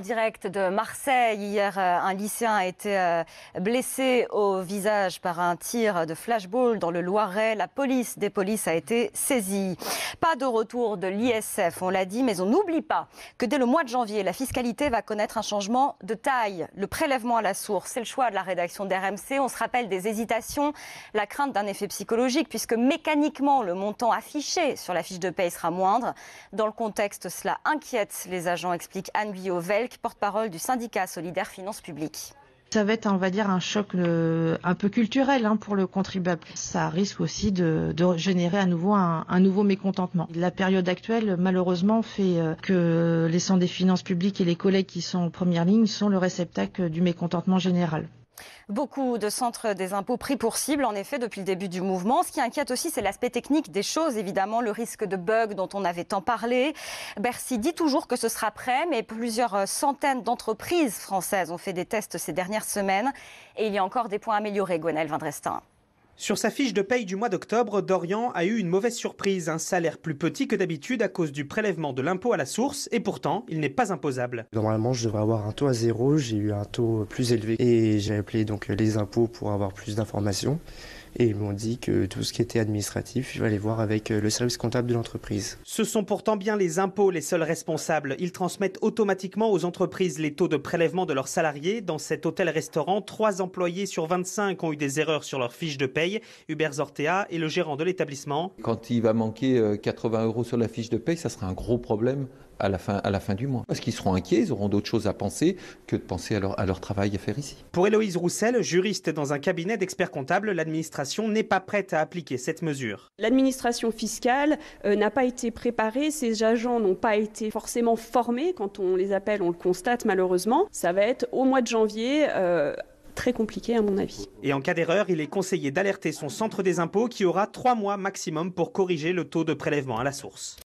Direct de Marseille, hier un lycéen a été blessé au visage par un tir de flashball dans le Loiret. La police des polices a été saisie. Pas de retour de l'ISF, on l'a dit, mais on n'oublie pas que dès le mois de janvier, la fiscalité va connaître un changement de taille. Le prélèvement à la source, c'est le choix de la rédaction d'RMC. On se rappelle des hésitations, la crainte d'un effet psychologique, puisque mécaniquement, le montant affiché sur la fiche de paye sera moindre. Dans le contexte, cela inquiète les agents, explique Anne Guyot-Velk, porte-parole du syndicat solidaire Finances publiques. Ça va être, on va dire, un choc un peu culturel pour le contribuable. Ça risque aussi de générer à nouveau un nouveau mécontentement. La période actuelle, malheureusement, fait que les centres des finances publiques et les collègues qui sont en première ligne sont le réceptacle du mécontentement général. Beaucoup de centres des impôts pris pour cible, en effet, depuis le début du mouvement. Ce qui inquiète aussi, c'est l'aspect technique des choses, évidemment, le risque de bug dont on avait tant parlé. Bercy dit toujours que ce sera prêt, mais plusieurs centaines d'entreprises françaises ont fait des tests ces dernières semaines. Et il y a encore des points à améliorer, Gwenaëlle Vindrestin. Sur sa fiche de paye du mois d'octobre, Dorian a eu une mauvaise surprise, un salaire plus petit que d'habitude à cause du prélèvement de l'impôt à la source, et pourtant, il n'est pas imposable. Normalement, je devrais avoir un taux à 0, j'ai eu un taux plus élevé et j'ai appelé donc les impôts pour avoir plus d'informations. Et ils m'ont dit que tout ce qui était administratif, il fallait voir avec le service comptable de l'entreprise. Ce sont pourtant bien les impôts les seuls responsables. Ils transmettent automatiquement aux entreprises les taux de prélèvement de leurs salariés. Dans cet hôtel-restaurant, 3 employés sur 25 ont eu des erreurs sur leur fiche de paye. Hubert Zortea est le gérant de l'établissement. Quand il va manquer 80 € sur la fiche de paye, ça sera un gros problème à la fin du mois. Parce qu'ils seront inquiets, ils auront d'autres choses à penser que de penser à leur travail à faire ici. Pour Héloïse Roussel, juriste dans un cabinet d'experts comptables, l'administration n'est pas prête à appliquer cette mesure. L'administration fiscale n'a pas été préparée, ces agents n'ont pas été forcément formés. Quand on les appelle, on le constate malheureusement. Ça va être au mois de janvier très compliqué à mon avis. Et en cas d'erreur, il est conseillé d'alerter son centre des impôts qui aura 3 mois maximum pour corriger le taux de prélèvement à la source.